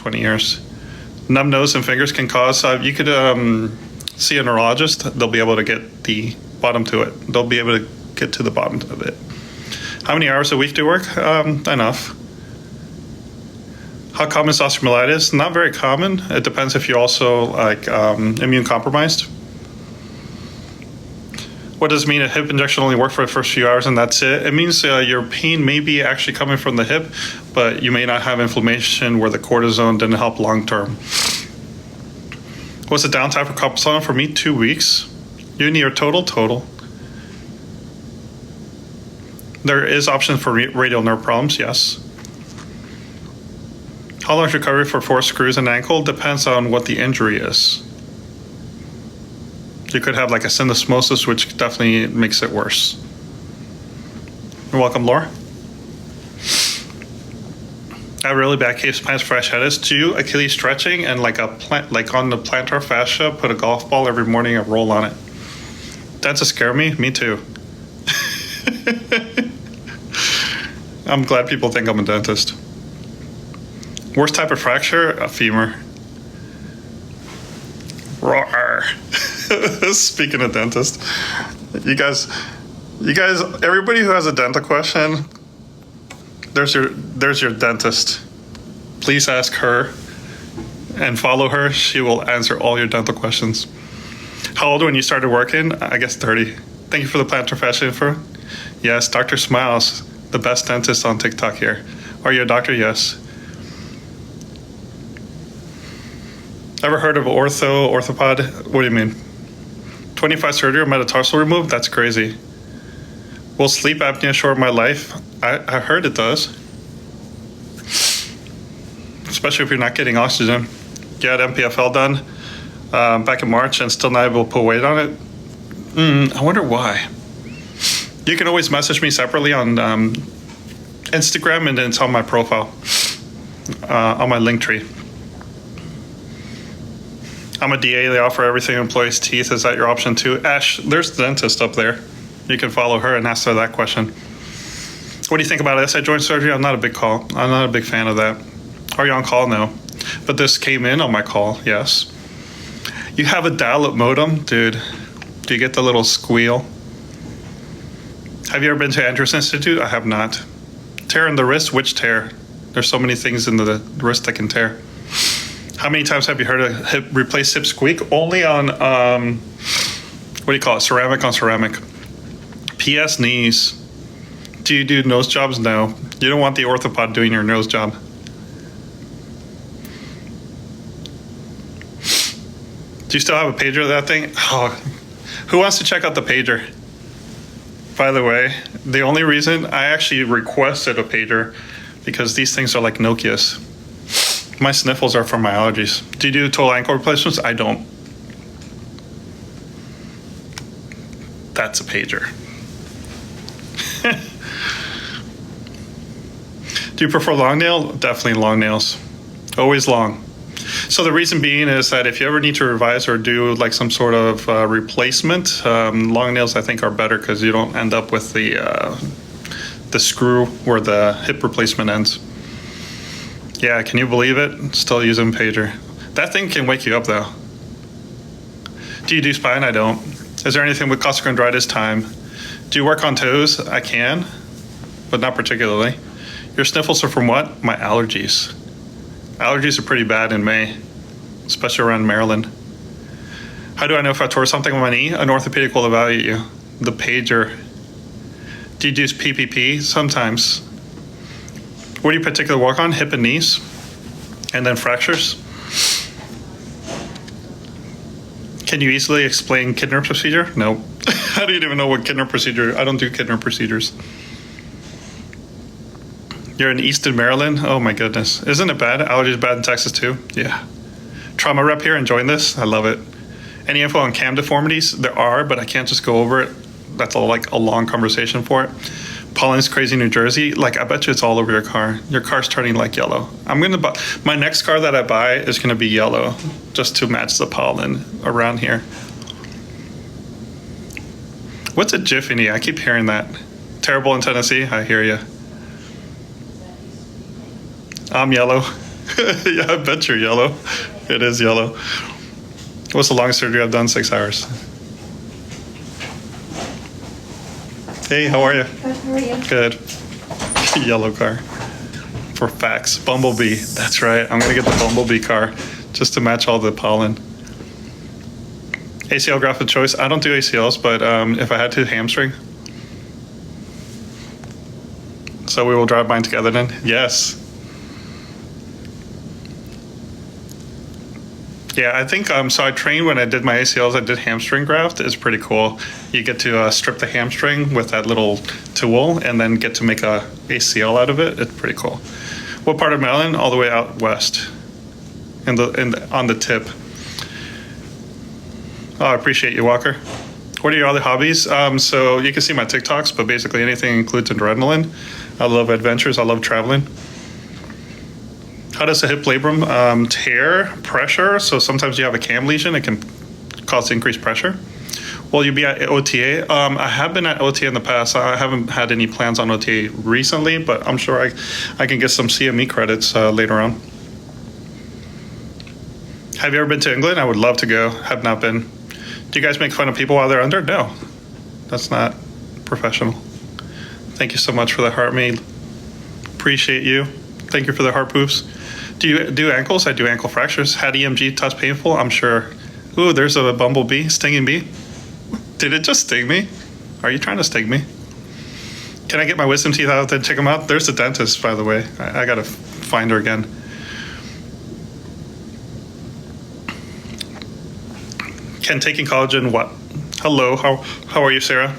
20 years. Numb nose and fingers can cause, you could see a neurologist. They'll be able to get the bottom to it. They'll be able to get to the bottom of it. How many hours a week do you work? Enough. How common is osteomyelitis? Not very common. It depends if you're also immune compromised. What does it mean a hip injection only work for the first few hours and that's it? It means your pain may be actually coming from the hip, but you may not have inflammation where the cortisone didn't help long term. What's the downtime for carpal tunnel? For me, 2 weeks. Uni or total? There is option for radial nerve problems, yes. How long is recovery for 4 screws in an ankle? Depends on what the injury is. You could have like a syndesmosis, which definitely makes it worse. You're welcome, Laura. I have really bad case plants for fasciitis. Do Achilles stretching and like on the plantar fascia, put a golf ball every morning and roll on it. Dentists scare me. Me too. I'm glad people think I'm a dentist. Worst type of fracture? A femur. Roar. Speaking of dentist, you guys, everybody who has a dental question, there's your dentist. Please ask her and follow her. She will answer all your dental questions. How old when you started working? I guess 30. Thank you for the plantar fascia info. Yes, Dr. Smiles, the best dentist on TikTok here. Are you a doctor? Yes. Ever heard of orthopod? What do you mean? 25 surgery, metatarsal removed? That's crazy. Will sleep apnea shorten my life? I heard it does. Especially if you're not getting oxygen. You had MPFL done back in March and still not able to put weight on it. I wonder why. You can always message me separately on Instagram, and then it's on my profile, on my link tree. I'm a DA. They offer everything employees' teeth. Is that your option too? Ash, there's the dentist up there. You can follow her and ask her that question. What do you think about SI joint surgery? I'm not a big fan of that. Are you on call? No. But this came in on my call, yes. You have a dial-up modem? Dude, do you get the little squeal? Have you ever been to Andrews Institute? I have not. Tear in the wrist? Which tear? There's so many things in the wrist that can tear. How many times have you heard a replace hip squeak? Only on, what do you call it? Ceramic on ceramic. PS knees. Do you do nose jobs? No. You don't want the orthopod doing your nose job. Do you still have a pager of that thing? Oh, who wants to check out the pager? By the way, the only reason I actually requested a pager because these things are like Nokias. My sniffles are from my allergies. Do you do total ankle replacements? I don't. That's a pager. Do you prefer long nail? Definitely long nails. Always long. So the reason being is that if you ever need to revise or do like some sort of replacement, long nails I think are better because you don't end up with the screw where the hip replacement ends. Yeah, can you believe it? Still using pager. That thing can wake you up though. Do you do spine? I don't. Is there anything with costochondritis? Time. Do you work on toes? I can, but not particularly. Your sniffles are from what? My allergies. Allergies are pretty bad in May, especially around Maryland. How do I know if I tore something on my knee? An orthopedic will evaluate you. The pager. Do you do PPP? Sometimes. What do you particularly work on? Hip and knees? And then fractures? Can you easily explain Kidner procedure? No. I don't even know what Kidner procedure. I don't do Kidner procedures. You're in Easton, Maryland? Oh my goodness. Isn't it bad? Allergies bad in Texas too? Yeah. Trauma rep here, enjoying this? I love it. Any info on cam deformities? There are, but I can't just go over it. That's like a long conversation for it. Pollen's crazy New Jersey. Like, I bet you it's all over your car. Your car's turning like yellow. I'm gonna buy, my next car that I buy is gonna be yellow just to match the pollen around here. What's a Jiffy knee? I keep hearing that. Terrible in Tennessee? I hear you. I'm yellow. Yeah, I bet you're yellow. It is yellow. What's the longest surgery I've done? 6 hours. Hey, how are you? Good, how are you? Good. Yellow car. For facts. Bumblebee. That's right. I'm going to get the Bumblebee car just to match all the pollen. ACL graft of choice. I don't do ACLs, but if I had to, hamstring. So we will drive mine together then? Yes. Yeah, I think so. I trained when I did my ACLs. I did hamstring graft. It's pretty cool. You get to strip the hamstring with that little tool, and then get to make a ACL out of it. It's pretty cool. What part of Maryland? All the way out west, on the tip. Oh, I appreciate you, Walker. What are your other hobbies? So you can see my TikToks, but basically anything includes adrenaline. I love adventures. I love traveling. How does the hip labrum tear? Pressure. So sometimes you have a cam lesion. It can cause increased pressure. Will you be at OTA? I have been at OTA in the past. I haven't had any plans on OTA recently, but I'm sure I can get some CME credits later on. Have you ever been to England? I would love to go. Have not been. Do you guys make fun of people while they're under? No. That's not professional. Thank you so much for the heart, me. Appreciate you. Thank you for the heart poops. Do you do ankles? I do ankle fractures. Had EMG touch painful? I'm sure. Ooh, there's a bumblebee, stinging bee. Did it just sting me? Are you trying to sting me? Can I get my wisdom teeth out and check them out? There's the dentist, by the way. I gotta find her again. Can taking collagen what? Hello, how are you, Sarah?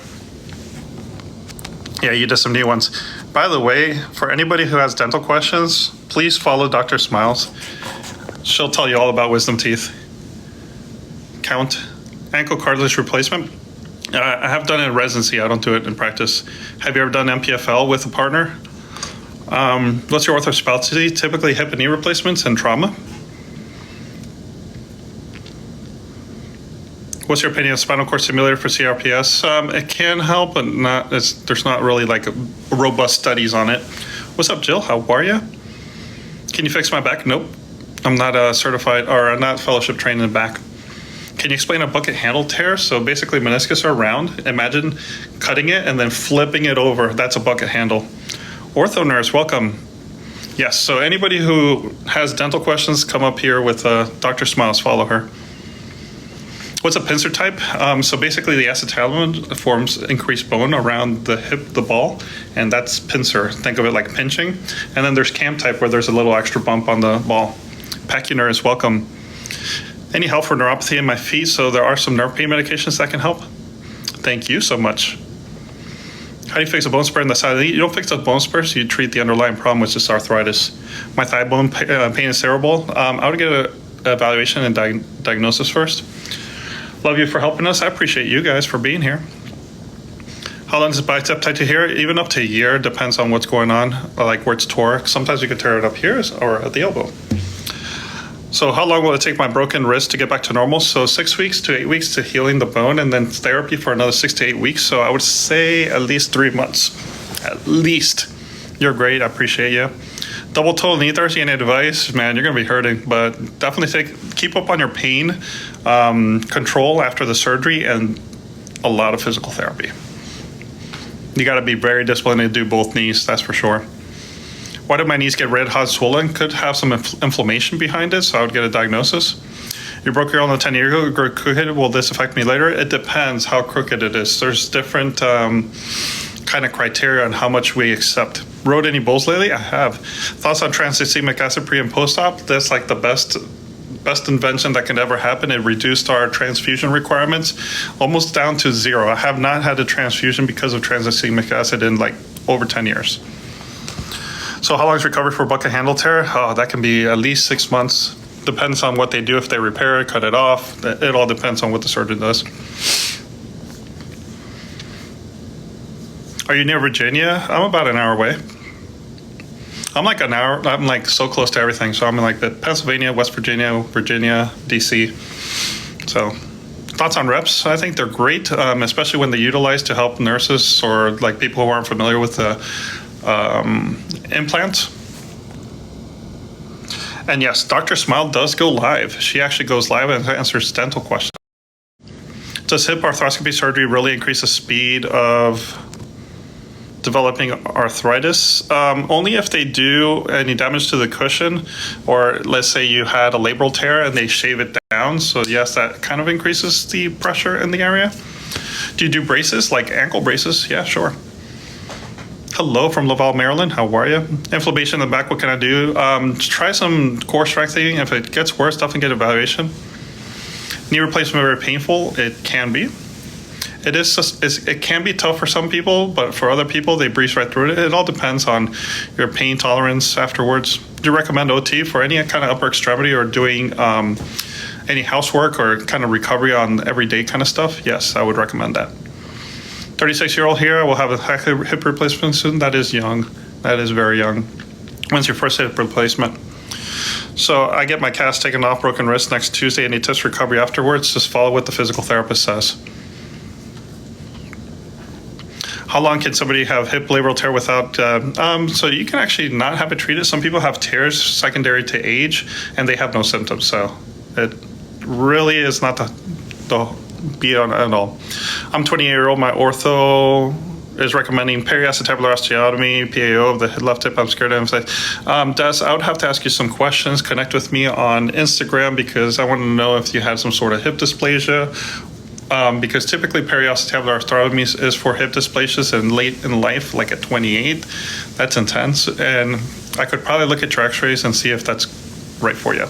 Yeah, you did some new ones. By the way, for anybody who has dental questions, please follow Dr. Smiles. She'll tell you all about wisdom teeth. Count. Ankle cartilage replacement. I have done it in residency. I don't do it in practice. Have you ever done MPFL with a partner? What's your ortho specialty? Typically hip and knee replacements and trauma. What's your opinion of spinal cord stimulator for CRPS? It can help, but there's not really like robust studies on it. What's up, Jill? How are you? Can you fix my back? Nope. I'm not certified, or I'm not fellowship trained in the back. Can you explain a bucket handle tear? So basically meniscus are round. Imagine cutting it and then flipping it over. That's a bucket handle. Ortho nurse, welcome. Yes, so anybody who has dental questions, come up here with Dr. Smiles, follow her. What's a pincer type? So basically the acetabulum forms increased bone around the hip, the ball, and that's pincer. Think of it like pinching. And then there's cam type where there's a little extra bump on the ball. Pacunur is welcome. Any help for neuropathy in my feet? So there are some nerve pain medications that can help. Thank you so much. How do you fix a bone spur in the side of the knee? You don't fix the bone spurs, you treat the underlying problem, which is arthritis. My thigh bone pain is cerebral. I would get an evaluation and diagnosis first. Love you for helping us. I appreciate you guys for being here. How long is bicep tight to here? Even up to a year, depends on what's going on, like where it's tore. Sometimes you can tear it up here or at the elbow. So how long will it take my broken wrist to get back to normal? So 6 weeks to 8 weeks to healing the bone, and then therapy for another 6 to 8 weeks. So I would say at least 3 months. At least. You're great. I appreciate you. Double toe knee therapy, any advice? Man, you're going to be hurting, but definitely keep up on your pain control after the surgery and a lot of physical therapy. You got to be very disciplined to do both knees, that's for sure. Why did my knees get red hot swollen? Could have some inflammation behind it, so I would get a diagnosis. You broke your elbow 10 years ago, crooked. Will this affect me later? It depends how crooked it is. There's different kind of criteria on how much we accept. Rode any bulls lately? I have. Thoughts on transacemic acid pre and post-op? That's like the best invention that could ever happen. It reduced our transfusion requirements almost down to zero. I have not had a transfusion because of transacemic acid in like over 10 years. So how long is recovery for bucket handle tear? Oh, that can be at least 6 months. Depends on what they do. If they repair it, cut it off. It all depends on what the surgeon does. Are you near Virginia? I'm about an hour away. I'm like an hour. I'm like so close to everything. So I'm in like the Pennsylvania, West Virginia, DC. So thoughts on reps? I think they're great, especially when they utilize to help nurses or like people who aren't familiar with the implants. And yes, Dr. Smile does go live. She actually goes live and answers dental questions. Does hip arthroscopy surgery really increase the speed of developing arthritis? Only if they do any damage to the cushion, or let's say you had a labral tear and they shave it down. So yes, that kind of increases the pressure in the area. Do you do braces, like ankle braces? Yeah, sure. Hello from Laval, Maryland. How are you? Inflammation in the back, what can I do? Try some core strengthening. If it gets worse, definitely get evaluation. Knee replacement very painful? It can be. It can be tough for some people, but for other people, they breeze right through it. It all depends on your pain tolerance afterwards. Do you recommend OT for any kind of upper extremity or doing any housework or kind of recovery on everyday kind of stuff? Yes, I would recommend that. 36-year-old here, I will have a hip replacement soon. That is young. That is very young. When's your first hip replacement? So I get my cast taken off, broken wrist next Tuesday. Any tips for recovery afterwards? Just follow what the physical therapist says. How long can somebody have hip labral tear without? So you can actually not have it treated. Some people have tears secondary to age, and they have no symptoms. So it really is not the be on at all. I'm 28-year-old. My ortho is recommending periacetabular osteotomy, PAO of the left hip. I'm scared of him. Des, I would have to ask you some questions. Connect with me on Instagram because I want to know if you had some sort of hip dysplasia. Because typically periacetabular osteotomy is for hip dysplasias and late in life, like at 28. That's intense. And I could probably look at your x-rays and see if that's right for you.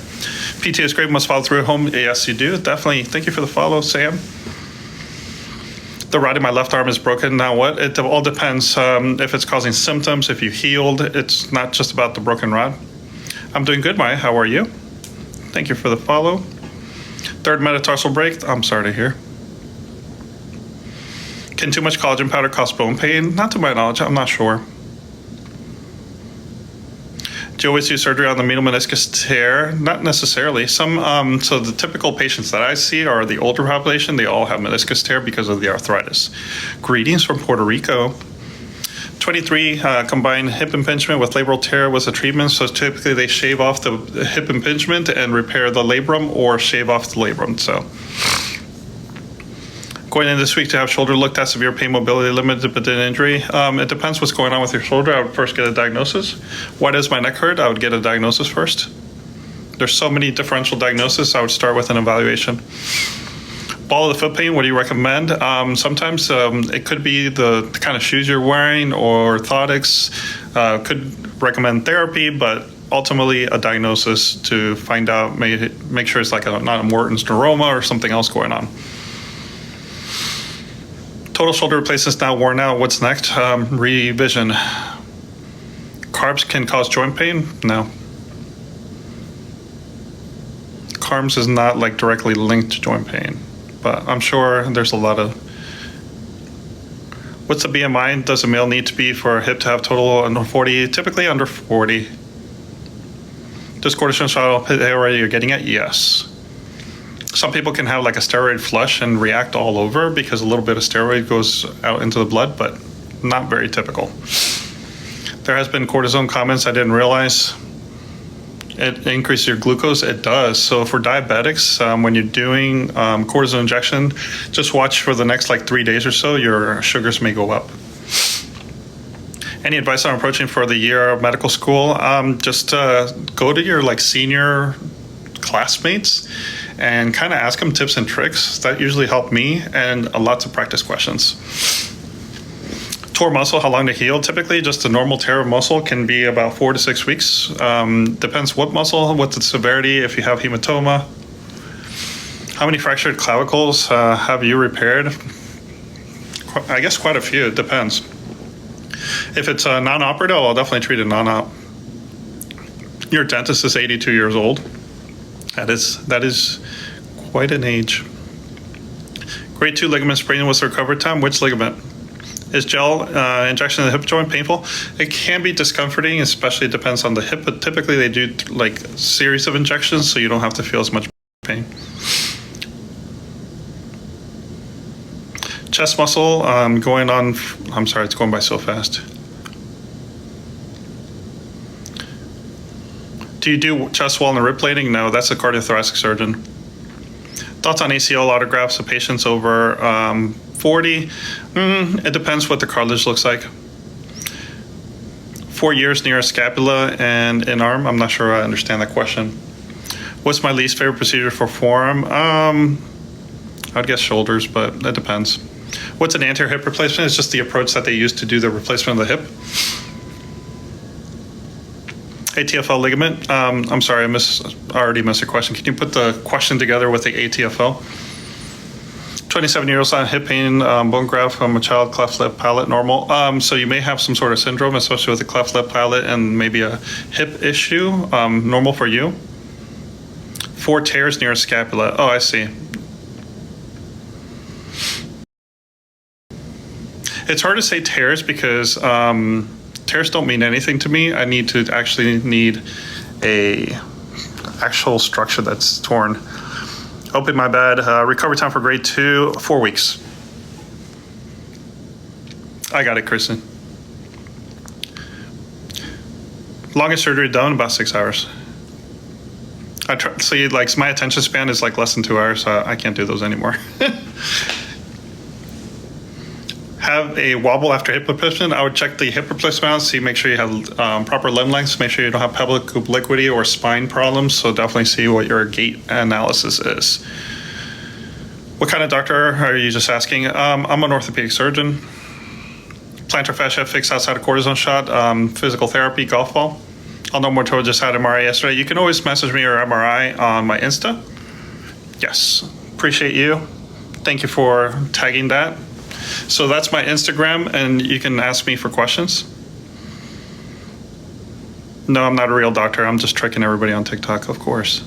PT is great, must follow through at home. Yes, you do. Definitely. Thank you for the follow, Sam. The rod in my left arm is broken. Now what? It all depends if it's causing symptoms, if you healed. It's not just about the broken rod. I'm doing good, Maya. How are you? Thank you for the follow. Third metatarsal break. I'm sorry to hear. Can too much collagen powder cause bone pain? Not to my knowledge. I'm not sure. Do you always do surgery on the medial meniscus tear? Not necessarily. Some so the typical patients that I see are the older population. They all have meniscus tear because of the arthritis. Greetings from Puerto Rico. 23 combined hip impingement with labral tear was a treatment. So typically they shave off the hip impingement and repair the labrum, or shave off the labrum. So going in this week to have shoulder looked at, severe pain, mobility limited, but an injury. It depends what's going on with your shoulder. I would first get a diagnosis. Why does my neck hurt? I would get a diagnosis first. There's so many differential diagnoses. I would start with an evaluation. Ball of the foot pain, what do you recommend? Sometimes it could be the kind of shoes you're wearing or orthotics. Could recommend therapy, but ultimately a diagnosis to find out, make sure it's like not a Morton's neuroma or something else going on. Total shoulder replacement is now worn out. What's next? Revision. Carbs can cause joint pain? No. Carbs is not like directly linked to joint pain, but I'm sure there's a lot of. What's the BMI? Does a male need to be for a hip to have total under 40? Typically under 40. Does cortisone shot area you're getting at? Yes. Some people can have like a steroid flush and react all over because a little bit of steroid goes out into the blood, but not very typical. There has been cortisone comments I didn't realize. It increases your glucose. It does. So for diabetics, when you're doing cortisone injection, just watch for the next like 3 days or so, your sugars may go up. Any advice on approaching for the year of medical school? Just go to your like senior classmates and kind of ask them tips and tricks. That usually help me, and lots of practice questions. Tore muscle, how long to heal? Typically, just a normal tear of muscle can be about 4 to 6 weeks. Depends what muscle, what's the severity, if you have hematoma. How many fractured clavicles have you repaired? I guess quite a few, it depends. If it's non-operative, I'll definitely treat a non-op. Your dentist is 82 years old. That is quite an age. Grade 2 ligament sprain, what's the recovery time? Which ligament? Is gel injection in the hip joint painful? It can be discomforting, especially it depends on the hip, but typically they do like a series of injections so you don't have to feel as much pain. Chest muscle going on, I'm sorry, it's going by so fast. Do you do chest wall and rib plating? No, that's a cardiothoracic surgeon. Thoughts on ACL autografts of patients over 40? It depends what the cartilage looks like. 4 years near a scapula and in arm. I'm not sure I understand that question. What's my least favorite procedure for forearm? I'd guess shoulders, but that depends. What's an anterior hip replacement? It's just the approach that they use to do the replacement of the hip. ATFL ligament. I'm sorry, I already missed a question. Can you put the question together with the ATFL? 27-year-olds on hip pain, bone graft from a child, cleft lip, palate, normal. So you may have some sort of syndrome associated with the cleft lip, palate, and maybe a hip issue. Normal for you. 4 tears near a scapula. Oh, I see. It's hard to say tears because tears don't mean anything to me. I need to actually need a actual structure that's torn. Open my bad. Recovery time for grade 2, 4 weeks. I got it, Kristen. Longest surgery done, about 6 hours. I try, see, like my attention span is like less than 2 hours, so I can't do those anymore. Have a wobble after hip replacement. I would check the hip replacement out, see, make sure you have proper limb lengths, make sure you don't have pelvic obliquity or spine problems. So definitely see what your gait analysis is. What kind of doctor are you just asking? I'm an orthopedic surgeon. Plantar fascia fixed outside of cortisone shot, physical therapy, golf ball. I'll know more until just had MRI yesterday. You can always message me or MRI on my Insta. Yes, appreciate you. Thank you for tagging that. So that's my Instagram, and you can ask me for questions. No, I'm not a real doctor. I'm just tricking everybody on TikTok, of course.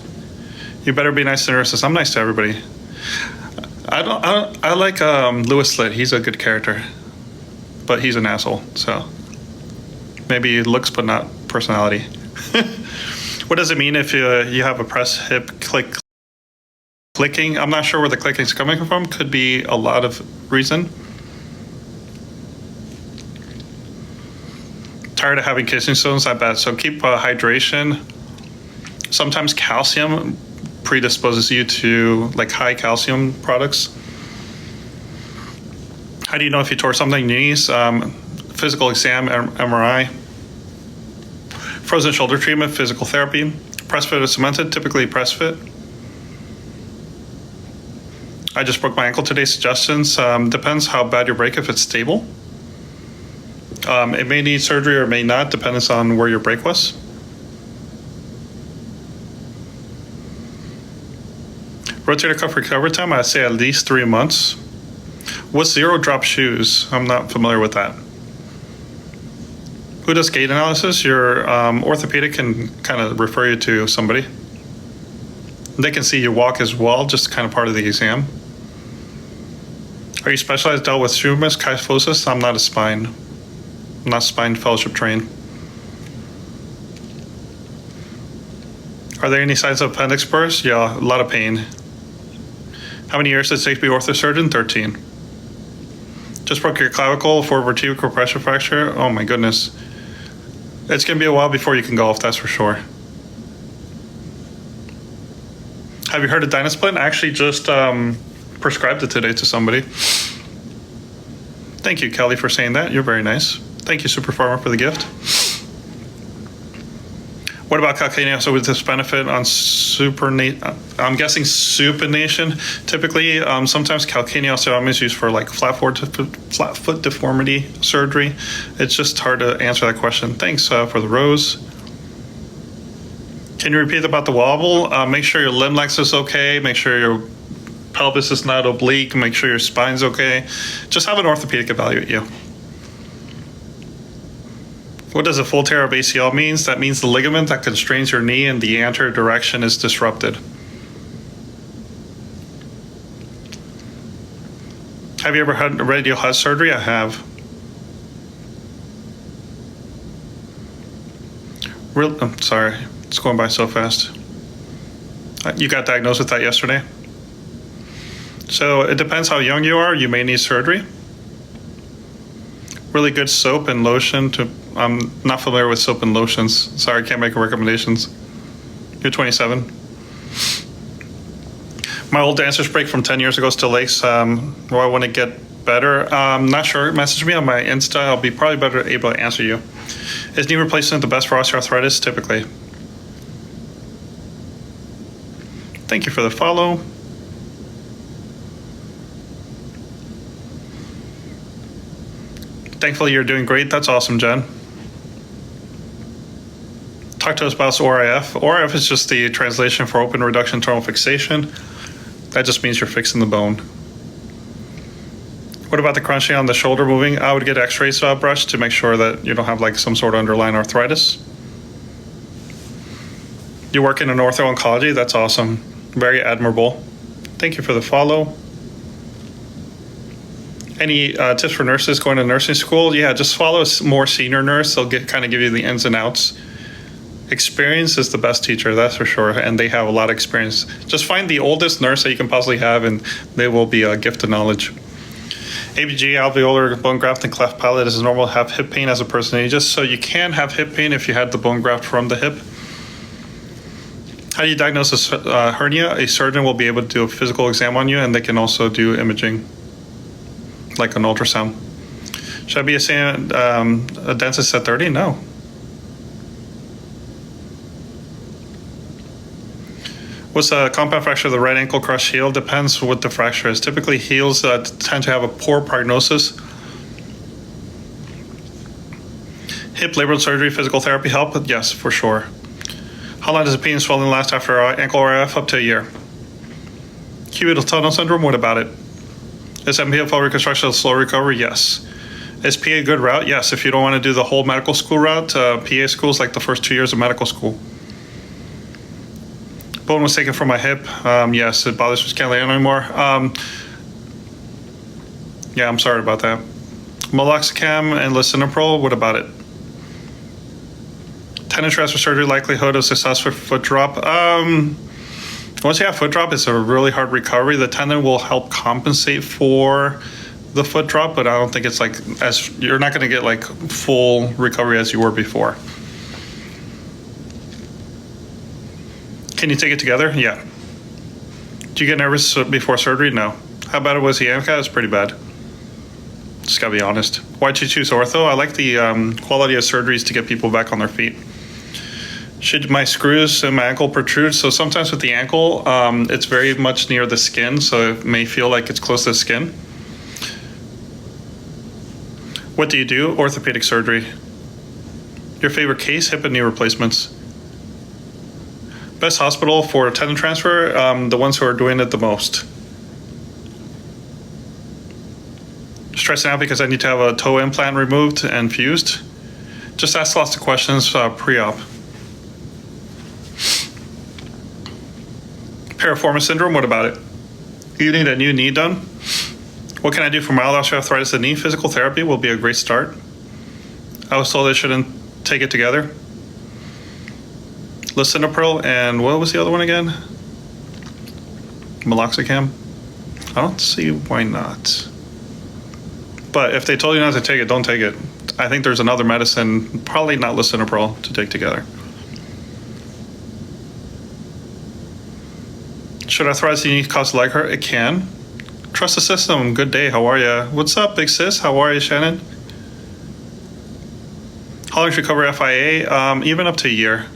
You better be nice to nurses. I'm nice to everybody. I like Louis Slitt. He's a good character, but he's an asshole. So maybe looks, but not personality. What does it mean if you have a press hip clicking? I'm not sure where the clicking is coming from. Could be a lot of reason. Tired of having kidney stones, I bet. So keep hydration. Sometimes calcium predisposes you to like high calcium products. How do you know if you tore something? Knees, physical exam, MRI, frozen shoulder treatment, physical therapy, press fit or cemented, typically press fit. I just broke my ankle today. Suggestions, depends how bad your break, if it's stable. It may need surgery or may not, depends on where your break was. Rotator cuff recovery time, I'd say at least 3 months. What's zero drop shoes? I'm not familiar with that. Who does gait analysis? Your orthopedic can kind of refer you to somebody. They can see you walk as well, just kind of part of the exam. Are you specialized, dealt with humerus, kyphosis? I'm not a spine. I'm not spine fellowship trained. Are there any signs of appendix burst? Yeah, a lot of pain. How many years does it take to be orthosurgeon? 13. Just broke your clavicle for vertebral pressure fracture. Oh my goodness. It's gonna be a while before you can golf, that's for sure. Have you heard of Dynasplint? I actually just prescribed it today to somebody. Thank you, Kelly, for saying that. You're very nice. Thank you, Super Farmer, for the gift. What about calcaneus? So with this benefit on I'm guessing supination. Typically, sometimes calcaneosteotomy is used for like flat foot deformity surgery. It's just hard to answer that question. Thanks for the rose. Can you repeat about the wobble? Make sure your limb length is okay. Make sure your pelvis is not oblique. Make sure your spine's okay. Just have an orthopedic evaluate you. What does a full tear of ACL means? That means the ligament that constrains your knee in the anterior direction is disrupted. Have you ever had radial head surgery? I have. I'm sorry, it's going by so fast. You got diagnosed with that yesterday? So it depends how young you are. You may need surgery. Really good soap and lotion to, I'm not familiar with soap and lotions. Sorry, I can't make recommendations. You're 27. My old dancer's break from 10 years ago still aches. Do I want to get better? Not sure. Message me on my Insta. I'll be probably better able to answer you. Is knee replacement the best for osteoarthritis? Typically. Thank you for the follow. Thankfully, you're doing great. That's awesome, Jen. Talk to us about ORIF. ORIF is just the translation for open reduction internal fixation. That just means you're fixing the bone. What about the crunching on the shoulder moving? I would get x-rays brushed to make sure that you don't have like some sort of underlying arthritis. You work in an ortho-oncology? That's awesome. Very admirable. Thank you for the follow. Any tips for nurses going to nursing school? Yeah, just follow a more senior nurse. They'll kind of give you the ins and outs. Experience is the best teacher, that's for sure, and they have a lot of experience. Just find the oldest nurse that you can possibly have, and they will be a gift of knowledge. ABG, alveolar bone graft and cleft palate. Is it normal to have hip pain as a person ages? So you can have hip pain if you had the bone graft from the hip. How do you diagnose a hernia? A surgeon will be able to do a physical exam on you, and they can also do imaging, like an ultrasound. Should I be a dentist at 30? No. What's a compound fracture of the right ankle crush heel? Depends what the fracture is. Typically, heels tend to have a poor prognosis. Hip labral surgery, physical therapy help? Yes, for sure. How long does the pain and swelling last after ankle RF? Up to a year. Cubital tunnel syndrome? What about it? Is MPFL reconstruction a slow recovery? Yes. Is PA a good route? Yes. If you don't want to do the whole medical school route, PA school is like the first 2 years of medical school. Bone was taken from my hip. Yes, it bothers me. Can't lay down anymore. Yeah, I'm sorry about that. Meloxicam and lisinopril, what about it? Tendon transfer surgery, likelihood of success for foot drop. Once you have foot drop, it's a really hard recovery. The tendon will help compensate for the foot drop, but I don't think it's like you're not going to get like full recovery as you were before. Can you take it together? Yeah. Do you get nervous before surgery? No. How bad was the AMCA? It's pretty bad. Just gotta be honest. Why'd you choose ortho? I like the quality of surgeries to get people back on their feet. Should my screws and my ankle protrude? So sometimes with the ankle, it's very much near the skin, so it may feel like it's close to the skin. What do you do? Orthopedic surgery. Your favorite case? Hip and knee replacements. Best hospital for tendon transfer, the ones who are doing it the most. Stressing out because I need to have a toe implant removed and fused. Just ask lots of questions pre-op. Piriformis syndrome, what about it? You need a new knee done? What can I do for mild osteoarthritis of the knee? Physical therapy will be a great start. I was told I shouldn't take it together. Lisinopril and what was the other one again? Meloxicam? I don't see why not. But if they told you not to take it, don't take it. I think there's another medicine, probably not lisinopril, to take together. Should arthritis in the knee cause leg hurt? It can. Trust the system. Good day. How are you? What's up, big sis? How are you, Shannon? How long to recover FIA? Even up to a year.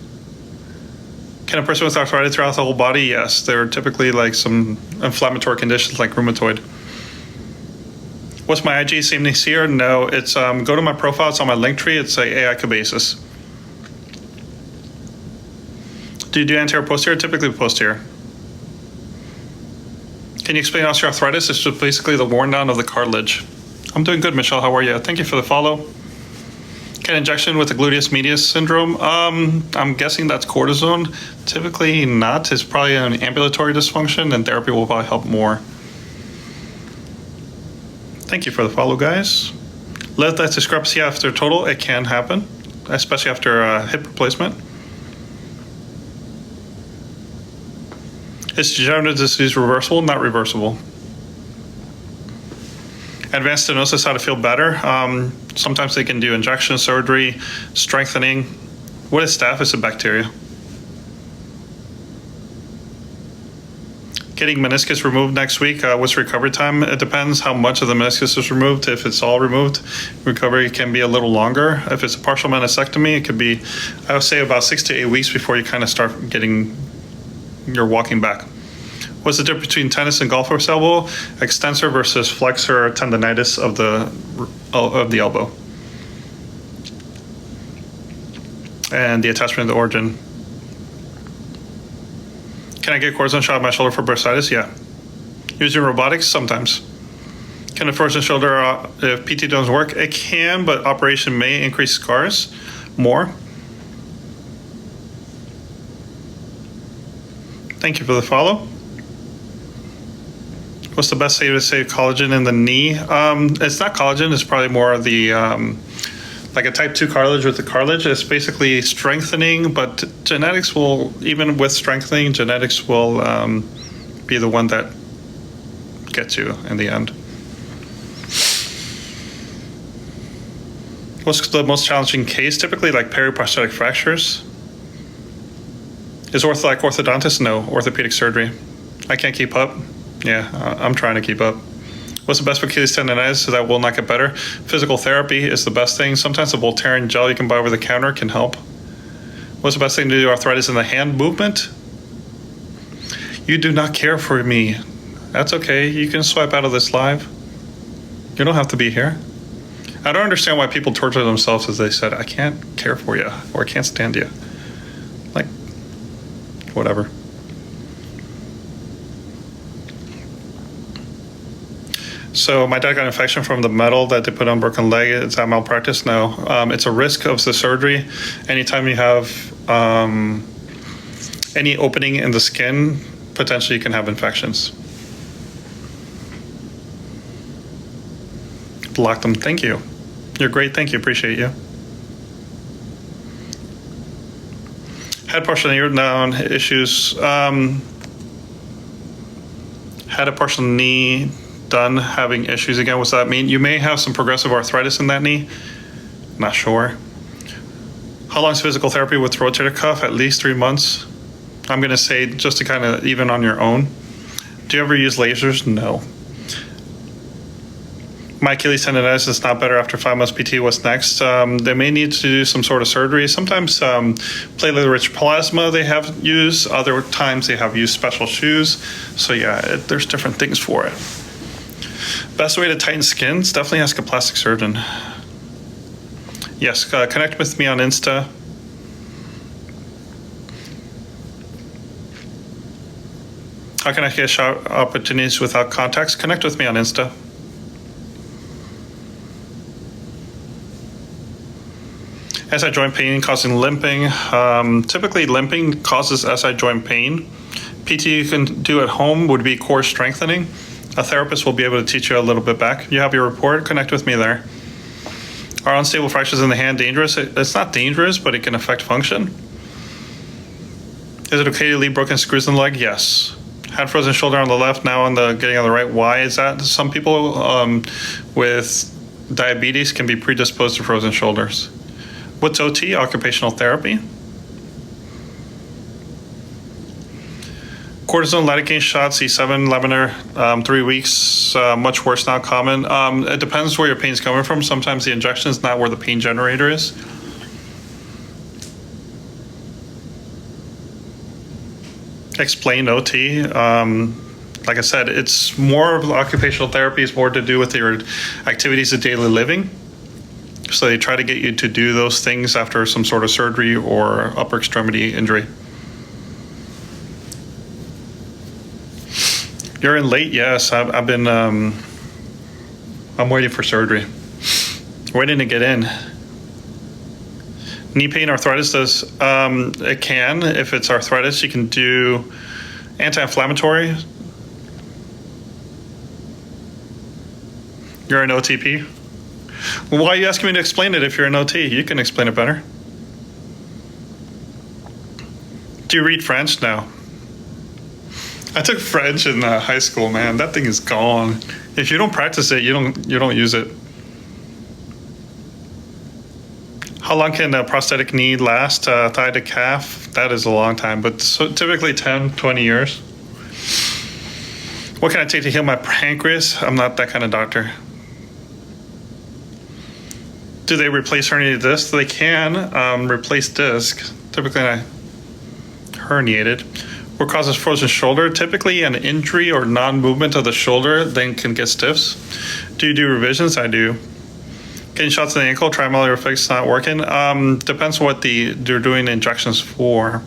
Can a person with arthritis throughout the whole body? Yes. There are typically like some inflammatory conditions like rheumatoid. What's my IG? Same thing here? No. It's go to my profile. It's on my link tree. It's a AI Cabasis. Do you do anterior posterior? Typically posterior. Can you explain osteoarthritis? It's just basically the worn down of the cartilage. I'm doing good, Michelle. How are you? Thank you for the follow. Can injection with the gluteus medius syndrome? I'm guessing that's cortisone. Typically not. It's probably an ambulatory dysfunction, and therapy will probably help more. Thank you for the follow, guys. Left that discrepancy after total, it can happen, especially after a hip replacement. Is degenerative disease reversible? Not reversible. Advanced stenosis, how to feel better. Sometimes they can do injection surgery, strengthening. What is staph? It's a bacteria. Getting meniscus removed next week. What's recovery time? It depends how much of the meniscus is removed. If it's all removed, recovery can be a little longer. If it's a partial meniscectomy, it could be, I would say, about 6 to 8 weeks before you kind of start getting your walking back. What's the difference between tennis and golfer's elbow? Extensor versus flexor tendonitis of the elbow. And the attachment to the origin. Can I get cortisone shot on my shoulder for bursitis? Yeah. Using robotics? Sometimes. Can a frozen shoulder, if PT doesn't work? It can, but operation may increase scars more. Thank you for the follow. What's the best way to save collagen in the knee? It's not collagen, it's probably more of the, like a type 2 cartilage with the cartilage. It's basically strengthening, but genetics will, even with strengthening, genetics will be the one that gets you in the end. What's the most challenging case? Typically like periprosthetic fractures. Is like orthodontist? No, orthopedic surgery. I can't keep up. Yeah, I'm trying to keep up. What's the best for Achilles tendonitis so that will not get better? Physical therapy is the best thing. Sometimes the Voltaren gel you can buy over the counter can help. What's the best thing to do? Arthritis in the hand movement? You do not care for me. That's okay. You can swipe out of this live. You don't have to be here. I don't understand why people torture themselves as they said, I can't care for you or I can't stand you. Like, whatever. So my dad got an infection from the metal that they put on broken leg. Is that malpractice? No. It's a risk of the surgery. Anytime you have any opening in the skin, potentially you can have infections. Block them. Thank you. You're great. Thank you. Appreciate you. Had partial knee down issues. Had a partial knee done having issues again. What's that mean? You may have some progressive arthritis in that knee. Not sure. How long is physical therapy with rotator cuff? At least 3 months. I'm going to say just to kind of even on your own. Do you ever use lasers? No. My Achilles tendonitis is not better after 5 months PT. What's next? They may need to do some sort of surgery. Sometimes platelet-rich plasma they have used. Other times they have used special shoes. So yeah, there's different things for it. Best way to tighten skins? Definitely ask a plastic surgeon. Yes, connect with me on Insta. How can I get shot opportunities without contacts? Connect with me on Insta. SI joint pain causing limping. Typically limping causes SI joint pain. PT you can do at home would be core strengthening. A therapist will be able to teach you a little bit back. You have your report, connect with me there. Are unstable fractures in the hand dangerous? It's not dangerous, but it can affect function. Is it okay to leave broken screws in the leg? Yes. Had frozen shoulder on the left, now getting on the right. Why is that? Some people with diabetes can be predisposed to frozen shoulders. What's OT? Occupational therapy. Cortisone, lidocaine shots, C7, Laminar, 3 weeks, much worse, not common. It depends where your pain's coming from. Sometimes the injection is not where the pain generator is. Explain OT. Like I said, it's more of occupational therapy, is more to do with your activities of daily living. So they try to get you to do those things after some sort of surgery or upper extremity injury. You're in late? Yes, I've been, I'm waiting for surgery. Waiting to get in. Knee pain, arthritis does, it can. If it's arthritis, you can do anti-inflammatory. You're an OTP? Well, why are you asking me to explain it if you're an OT? You can explain it better. Do you read French? No. I took French in high school, man. That thing is gone. If you don't practice it, you don't use it. How long can a prosthetic knee last? Thigh to calf? That is a long time, but so typically 10, 20 years. What can I take to heal my pancreas? I'm not that kind of doctor. Do they replace herniated discs? They can replace disc. Typically not herniated. What causes frozen shoulder? Typically an injury or non-movement of the shoulder then can get stiffs. Do you do revisions? I do. Getting shots in the ankle, trimallear fix not working. Depends what they're doing injections for.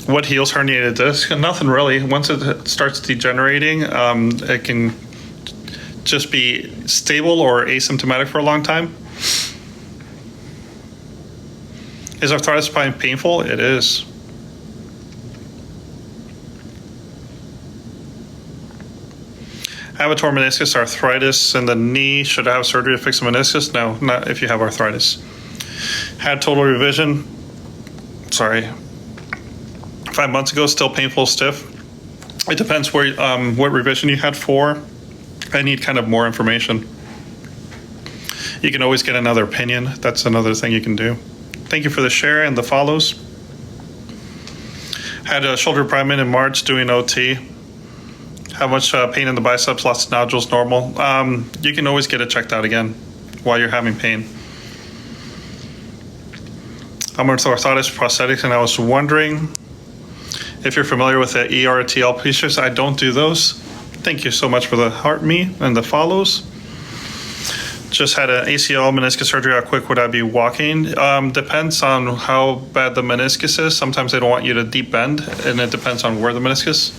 What heals herniated disc? Nothing really. Once it starts degenerating, it can just be stable or asymptomatic for a long time. Is arthritis spine painful? It is. I have a torn meniscus, arthritis in the knee. Should I have surgery to fix the meniscus? No, not if you have arthritis. Had total revision. Sorry. 5 months ago, still painful, stiff. It depends where what revision you had for. I need kind of more information. You can always get another opinion. That's another thing you can do. Thank you for the share and the follows. Had a shoulder debridement in March doing OT. How much pain in the biceps, lots of nodules, normal. You can always get it checked out again while you're having pain. I'm an orthotics prosthetics, and I was wondering if you're familiar with the ERTL procedures. I don't do those. Thank you so much for the heart me and the follows. Just had an ACL meniscus surgery. How quick would I be walking? Depends on how bad the meniscus is. Sometimes they don't want you to deep bend, and it depends on where the meniscus.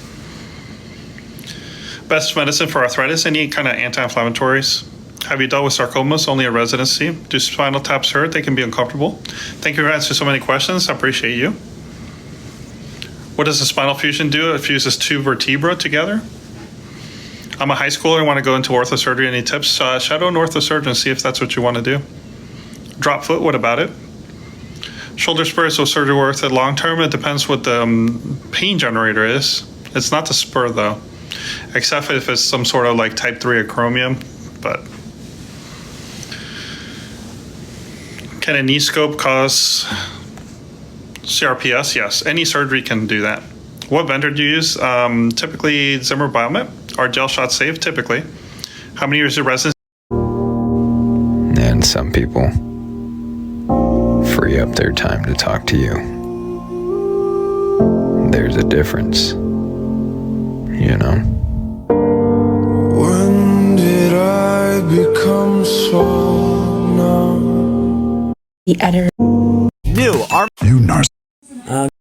Best medicine for arthritis, any kind of anti-inflammatories. Have you dealt with sarcomas? Only a residency. Do spinal taps hurt? They can be uncomfortable. Thank you for answering so many questions. I appreciate you. What does a spinal fusion do? It fuses two vertebrae together. I'm a high schooler and want to go into orthosurgery. Any tips? Shadow an orthosurgeon, see if that's what you want to do. Drop foot, what about it? Shoulder spurs, will surgery worth it long term? It depends what the pain generator is. It's not the spur though, except if it's some sort of like type 3 acromion. But can a knee scope cause CRPS? Yes, any surgery can do that. What vendor do you use? Typically Zimmer Biomet. Are gel shots safe? Typically. How many years of residence? And some people free up their time to talk to you. There's a difference, you know? When did I become so numb? The editor. New